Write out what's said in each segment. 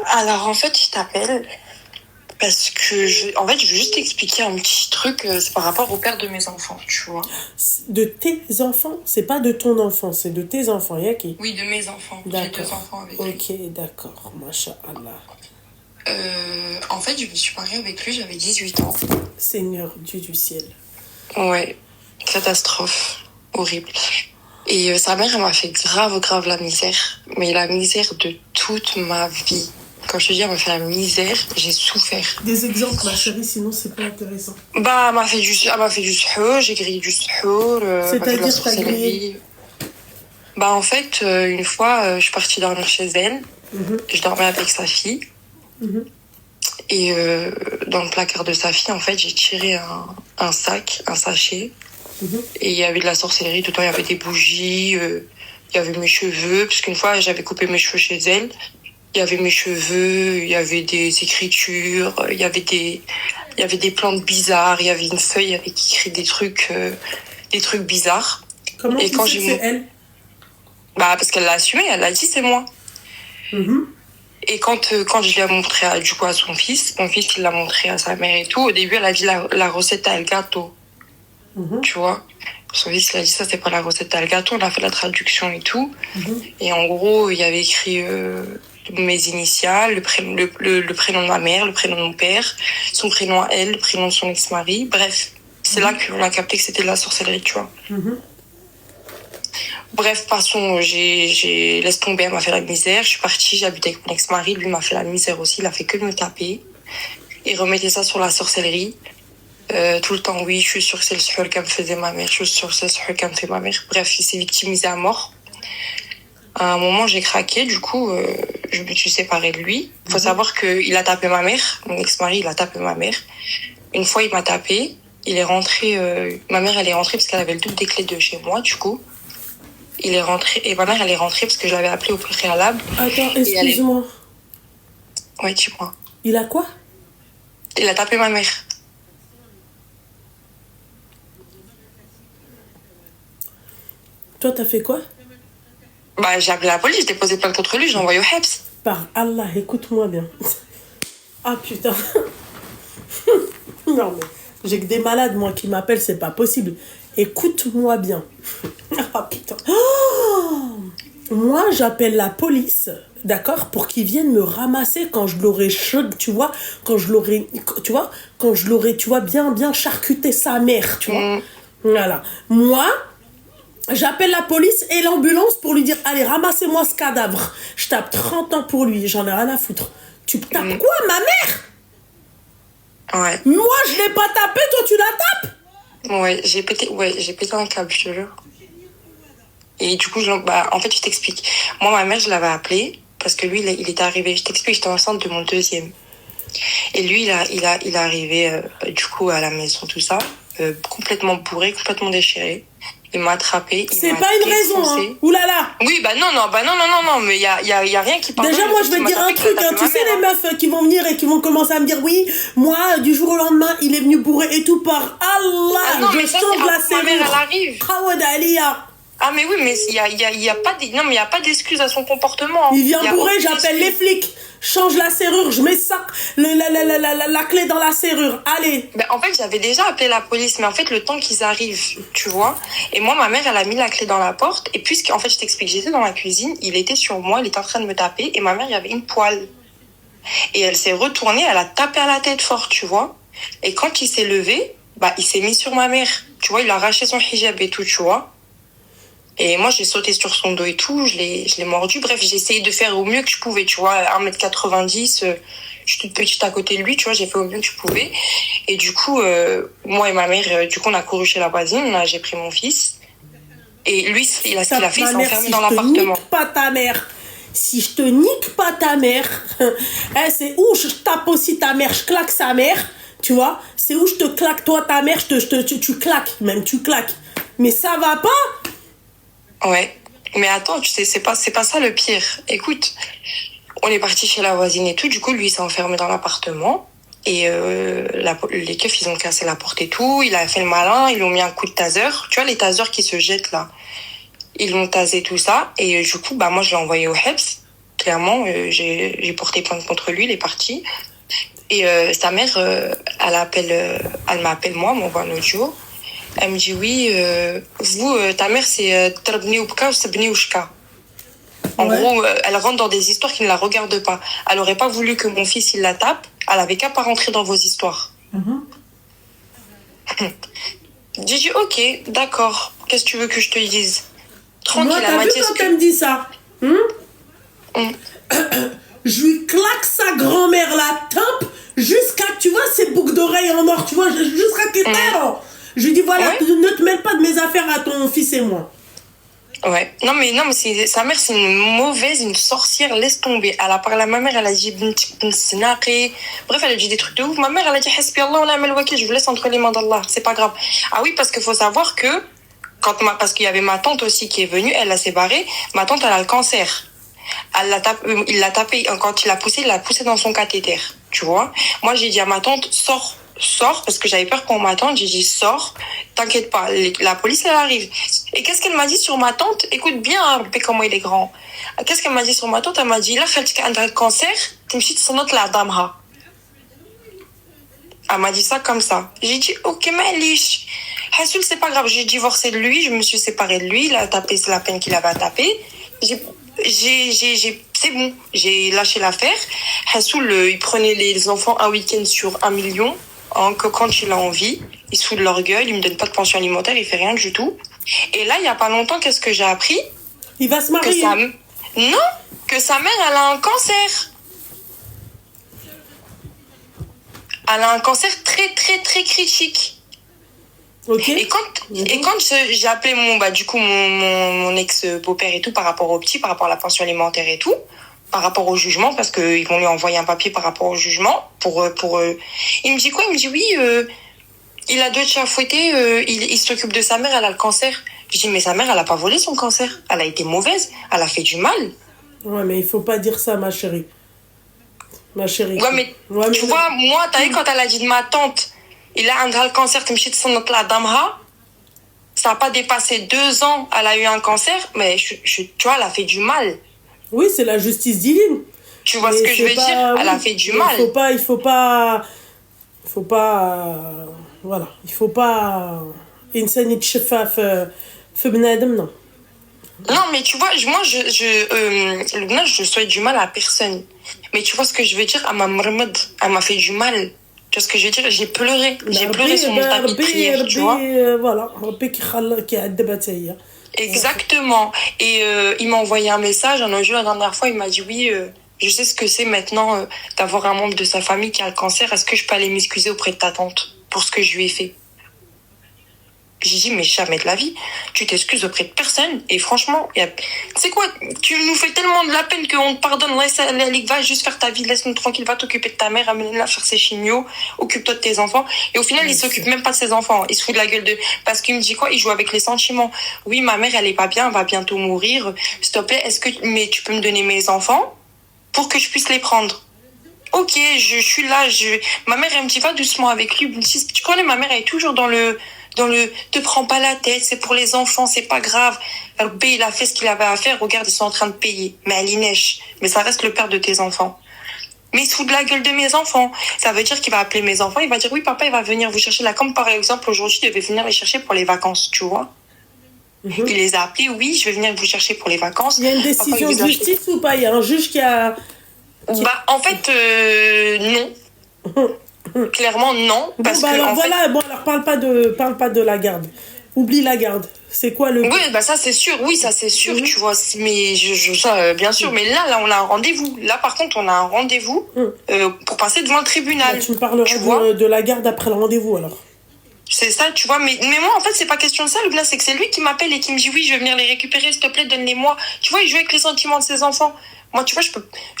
Alors, en fait, je t'appelle parce que, en fait, je veux juste t'expliquer un petit truc. C'est par rapport au père de mes enfants, tu vois. De tes enfants? C'est pas de ton enfant, c'est de tes enfants, Yaki. Oui, de mes enfants. J'ai 2 enfants avec lui. Ok, d'accord. Masha'Allah. En fait, je me suis mariée avec lui, j'avais 18 ans. Seigneur Dieu du ciel. Ouais, catastrophe. Horrible. Et sa mère, elle m'a fait grave la misère. Mais la misère de toute ma vie. Quand je te dis, elle m'a fait la misère, j'ai souffert. Des exemples, ma chérie, sinon c'est pas intéressant. Bah, elle m'a fait du suhoor, j'ai grillé du suhoor. C'est-à-dire, t'as grillé? Bah, en fait, une fois, je suis partie dormir chez elle. Je dormais avec sa fille. Et dans le placard de sa fille, en fait, j'ai tiré un sachet. Et il y avait de la sorcellerie. Tout le temps, il y avait des bougies. Il y avait mes cheveux. Parce qu'une fois, j'avais coupé mes cheveux chez elle. Il y avait mes cheveux. Il y avait des écritures. Il y avait des plantes bizarres. Il y avait une feuille avec écrit des trucs bizarres. Comment tu sais que c'est elle? Bah, parce qu'elle l'a assumé. Elle l'a dit, c'est moi. Et quand je l'ai montré à son fils, mon fils, il l'a montré à sa mère et tout. Au début, elle a dit la recette à El Gato. Tu vois? Son fils, il a dit ça, c'est pas la recette à El Gato. On a fait la traduction et tout. Et en gros, il y avait écrit mes initiales, le prénom de ma mère, le prénom de mon père, son prénom à elle, le prénom de son ex-mari. Bref, c'est là qu'on a capté que c'était de la sorcellerie, tu vois. Bref, passons, laisse tomber, elle m'a fait la misère. Je suis partie, j'ai habité avec mon ex-mari, lui m'a fait la misère aussi, il a fait que me taper. Il remettait ça sur la sorcellerie. Tout le temps, oui, je suis sûre que c'est le suhoor qu'elle me faisait ma mère, je suis sûre que c'est le suhoor qu'elle me fait ma mère. Bref, il s'est victimisé à mort. À un moment, j'ai craqué, du coup, je me suis séparée de lui. Faut savoir qu'il a tapé ma mère, mon ex-mari, il a tapé ma mère. Une fois, il m'a tapé, il est rentré, ma mère, elle est rentrée parce qu'elle avait le double des clés de chez moi, du coup. Il est rentré, et ma mère, elle est rentrée parce que je l'avais appelée au préalable. Attends, excuse-moi. Ouais, dis-moi. Il a quoi? Il a tapé ma mère. Toi, t'as fait quoi? Bah, j'ai appelé la police, j'ai déposé plainte contre lui, j'ai envoyé au HEPS. Par Allah, écoute-moi bien. Ah putain. Non mais, j'ai que des malades, moi, qui m'appellent, c'est pas possible. Écoute-moi bien. Ah putain. Oh, moi, j'appelle la police, d'accord, pour qu'ils viennent me ramasser quand je l'aurai chaud, tu vois, quand je l'aurai, tu vois, bien charcuté sa mère, tu vois. Voilà. Moi, j'appelle la police et l'ambulance pour lui dire allez, ramassez-moi ce cadavre. Je tape 30 ans pour lui, j'en ai rien à foutre. Tu tapes quoi, ma mère? Ouais. Moi, je l'ai pas tapé, toi, tu la tapes? Ouais, j'ai pété un câble, je te jure. Et du coup, en fait, je t'explique. Moi, ma mère, je l'avais appelé parce que lui, il était arrivé. Je t'explique, j'étais enceinte de mon deuxième. Et lui, il est arrivé, du coup, à la maison, tout ça, complètement bourré, complètement déchiré. Il m'a attrapé. C'est pas une raison, hein. Oulala. Oui, non, mais il y a rien qui parle. Déjà, moi, je vais te dire un truc, hein. Tu sais, les meufs qui vont venir et qui vont commencer à me dire, oui, moi, du jour au lendemain, il est venu bourré et tout, par Allah, non, mais je change la serrure. Ma mère, elle arrive. Khawad Aliya. Ah, mais oui, mais il y a pas d'excuse à son comportement. Il vient bourré, j'appelle les flics. Change la serrure, je mets ça, la clé dans la serrure. Allez. Ben, en fait, j'avais déjà appelé la police, mais en fait, le temps qu'ils arrivent, tu vois. Et moi, ma mère, elle a mis la clé dans la porte. Et puisqu'en fait, je t'explique, j'étais dans la cuisine, il était sur moi, il était en train de me taper. Et ma mère, il y avait une poêle. Et elle s'est retournée, elle a tapé à la tête fort, tu vois. Et quand il s'est levé, bah, il s'est mis sur ma mère. Tu vois, il a arraché son hijab et tout, tu vois. Et moi, j'ai sauté sur son dos et tout, je l'ai mordu. Bref, j'ai essayé de faire au mieux que je pouvais, tu vois. 1m90, je suis toute petite à côté de lui, tu vois, j'ai fait au mieux que je pouvais. Et du coup, moi et ma mère, du coup, on a couru chez la voisine, j'ai pris mon fils. Et lui, ce qu'il a fait, il s'est enfermé dans l'appartement. Pas ta mère. Si je te nique pas ta mère, c'est où je tape aussi ta mère, je claque sa mère, tu vois. C'est où je te claque toi ta mère, tu claques, même tu claques. Mais ça va pas. Ouais, mais attends, tu sais, c'est pas ça le pire. Écoute, on est parti chez la voisine et tout. Du coup, lui, il s'est enfermé dans l'appartement. Et les keufs, ils ont cassé la porte et tout. Il a fait le malin, ils lui ont mis un coup de taser. Tu vois, les tasers qui se jettent là. Ils l'ont tasé tout ça. Et du coup, bah moi, je l'ai envoyé au HEPS. clairement. J'ai porté plainte contre lui, il est parti. Et sa mère, elle m'appelle moi, m'envoie un audio. Elle me dit oui, ta mère c'est Tarbni Oubka ou Sabni Ouchka. En gros, elle rentre dans des histoires qui ne la regardent pas. Elle aurait pas voulu que mon fils il la tape. Elle avait qu'à pas rentrer dans vos histoires. J'ai dit ok, d'accord. Qu'est-ce que tu veux que je te dise? Tranquille, moi, t'as vu quand elle me dit ça je lui claque sa grand-mère la tempe jusqu'à, tu vois, ses boucles d'oreilles en or, tu vois, jusqu'à que je lui dis, voilà, ne te mêle pas de mes affaires à ton fils et moi. Ouais. Non, mais sa mère, c'est une mauvaise, une sorcière, laisse tomber. Elle a parlé à ma mère, elle a dit, bref, elle a dit des trucs de ouf. Ma mère, elle a dit, Hasbi Allah, on a mal wakil, je vous laisse entre les mains d'Allah, c'est pas grave. Ah oui, parce qu'il faut savoir que, parce qu'il y avait ma tante aussi qui est venue, elle s'est barrée, ma tante, elle a le cancer. Il l'a tapé, quand il l'a poussé dans son cathéter, tu vois. Moi, j'ai dit à ma tante, sors, parce que j'avais peur pour ma tante, j'ai dit, sors, t'inquiète pas, la police, elle arrive. Et qu'est-ce qu'elle m'a dit sur ma tante? Écoute bien, hein, comment il est grand. Qu'est-ce qu'elle m'a dit sur ma tante? Elle m'a dit, là, elle a le cancer, tu me chites son autre la damha. Elle m'a dit ça comme ça. J'ai dit, ok, Malish. Hassoul, c'est pas grave, j'ai divorcé de lui, je me suis séparée de lui, il a tapé, c'est la peine qu'il avait à taper. C'est bon, j'ai lâché l'affaire. Hassoul, il prenait les enfants un week-end sur 1 million, que quand il a envie, il se fout de leur gueule, il me donne pas de pension alimentaire, il fait rien du tout. Et là, il y a pas longtemps, qu'est-ce que j'ai appris? Il va se marier. Non, que sa mère, elle a un cancer. Elle a un cancer très, très, très critique. Okay. Et quand j'ai appelé mon ex-beau-père et tout par rapport au petit, par rapport à la pension alimentaire et tout, par rapport au jugement, parce qu'ils vont lui envoyer un papier par rapport au jugement, il me dit quoi? Il me dit oui, il a deux chats fouettés, il s'occupe de sa mère, elle a le cancer. Je dis mais sa mère, elle a pas volé son cancer, elle a été mauvaise, elle a fait du mal. Ouais, mais il faut pas dire ça, ma chérie. Ma chérie. Ouais, mais tu vois, moi, t'as vu quand elle a dit de ma tante, il a un cancer, comme je dis, son autre la damha, ça n'a pas dépassé 2 ans, elle a eu un cancer, mais tu vois, elle a fait du mal. Oui, c'est la justice divine. Tu vois ce que je veux dire? Elle a fait du mal. Il faut pas, voilà, il faut pas, non. Non, mais tu vois, moi, je souhaite du mal à personne. Mais tu vois ce que je veux dire? Elle m'a fait du mal. Tu vois ce que je veux dire? J'ai pleuré. J'ai pleuré sur mon tapis de prière, tu vois. Voilà. Exactement. Et il m'a envoyé un message, un audio la dernière fois, il m'a dit oui, je sais ce que c'est maintenant d'avoir un membre de sa famille qui a le cancer. Est-ce que je peux aller m'excuser auprès de ta tante pour ce que je lui ai fait? J'ai dit, mais jamais de la vie, tu t'excuses auprès de personne. Et franchement, tu sais quoi, tu nous fais tellement de la peine qu'on te pardonne. Va juste faire ta vie, laisse-nous tranquille, va t'occuper de ta mère, amène-la faire ses chignots, occupe-toi de tes enfants. Et au final, il s'occupe même pas de ses enfants. Il se fout de la gueule de... Parce qu'il me dit quoi? Il joue avec les sentiments. Oui, ma mère, elle est pas bien, elle va bientôt mourir. S'il te plaît, mais tu peux me donner mes enfants pour que je puisse les prendre? Ok, je suis là, ma mère, elle me dit, va doucement avec lui. Tu connais, ma mère, elle est toujours dans le te prends pas la tête, c'est pour les enfants, c'est pas grave. Il a fait ce qu'il avait à faire, regarde, ils sont en train de payer. Mais elle y neige. Mais ça reste le père de tes enfants. Mais il se fout de la gueule de mes enfants. Ça veut dire qu'il va appeler mes enfants, il va dire oui, papa, il va venir vous chercher là. Comme par exemple, aujourd'hui, il devait venir les chercher pour les vacances, tu vois. Il les a appelés, oui, je vais venir vous chercher pour les vacances. Il y a une décision de justice ou pas? Il y a un juge qui a... En fait, non. Clairement non, parce que alors voilà, bon, alors parle pas de la garde, oublie la garde, c'est quoi le... Oui, ça c'est sûr, tu vois, mais ça bien sûr, mais là on a un rendez-vous, là par contre on a un rendez-vous pour passer devant le tribunal. Tu me parleras de la garde après le rendez-vous alors. C'est ça, tu vois, mais moi en fait c'est pas question de ça, le bien c'est que c'est lui qui m'appelle et qui me dit oui, je vais venir les récupérer, s'il te plaît, donne-les-moi. Tu vois, il joue avec les sentiments de ses enfants. Moi, tu vois, je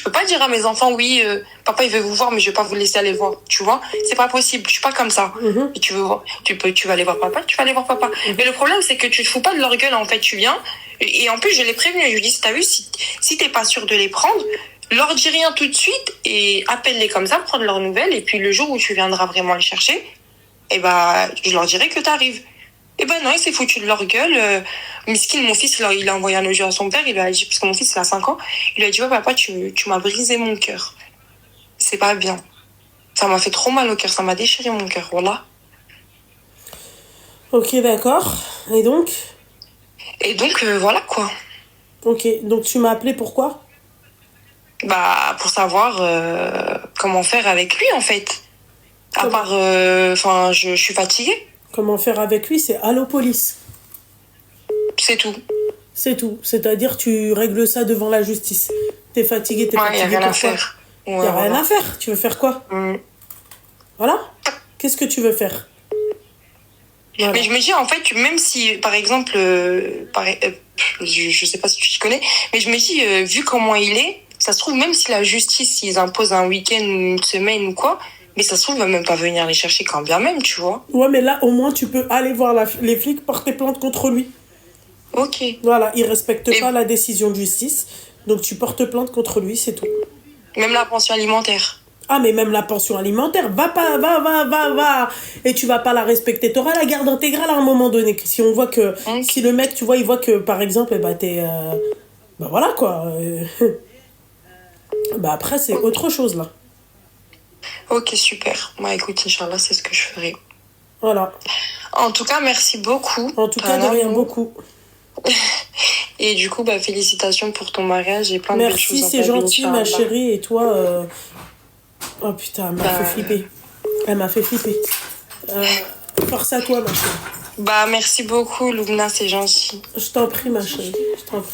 peux pas dire à mes enfants, oui, papa, il veut vous voir, mais je vais pas vous laisser aller voir. Tu vois, c'est pas possible. Je suis pas comme ça. Et tu vas aller voir papa, tu vas aller voir papa. Mais le problème, c'est que tu te fous pas de leur gueule, en fait, tu viens. Et en plus, je l'ai prévenu. Je lui dis, t'as vu, si t'es pas sûr de les prendre, leur dis rien tout de suite et appelle-les comme ça, prendre leurs nouvelles. Et puis, le jour où tu viendras vraiment les chercher, je leur dirai que t'arrives. Et ben non, il s'est foutu de leur gueule. Miskin, mon fils, il a envoyé un audio à son père. Il lui a dit, parce que mon fils, il a 5 ans, il lui a dit, ouais, papa, tu m'as brisé mon cœur. C'est pas bien. Ça m'a fait trop mal au cœur. Ça m'a déchiré mon cœur. Voilà. Ok, d'accord. Et donc? Et donc, voilà quoi. Ok, donc tu m'as appelé pourquoi? Bah, pour savoir comment faire avec lui, en fait. À Comment- part, enfin, je suis fatiguée. Comment faire avec lui? C'est allô police. C'est tout. C'est tout. C'est-à-dire, tu règles ça devant la justice. T'es fatigué, t'es Ouais, y a fatigué, rien à pourquoi? faire. Y Ouais, a rien voilà. à faire. Tu veux faire quoi? Voilà. Qu'est-ce que tu veux faire? Voilà. Mais je me dis, en fait, même si, par exemple, je sais pas si tu t'y connais, mais je me dis, vu comment il est, ça se trouve, même si la justice, ils imposent un week-end, une semaine ou quoi, mais ça se trouve, il va même pas venir les chercher quand bien même, tu vois. Ouais, mais là, au moins, tu peux aller voir les flics, porter plainte contre lui. Ok. Voilà, il respecte Et pas la décision de justice. Donc, tu portes plainte contre lui, c'est tout. même la pension alimentaire. Ah, mais même la pension alimentaire, va. Et tu vas pas la respecter. T'auras la garde intégrale à un moment donné. Si on voit que, Ok. si le mec, tu vois, il voit que, par exemple, eh ben, t'es, bah voilà, quoi. Bah après, c'est autre chose, là. Ok, super. Bah écoute, Inch'Allah, c'est ce que je ferai. Voilà. En tout cas, merci beaucoup. En tout T'as cas, de un rien, amour. beaucoup. Et du coup, bah, félicitations pour ton mariage et plein de belles Merci, choses dans c'est ta vie, gentil, ma Inch'Allah. chérie. Et toi, oh putain, elle m'a fait flipper. Elle m'a fait flipper. Force à toi, ma chérie. Bah, merci beaucoup, Loubna, c'est gentil. Je t'en prie, ma chérie. Je t'en prie.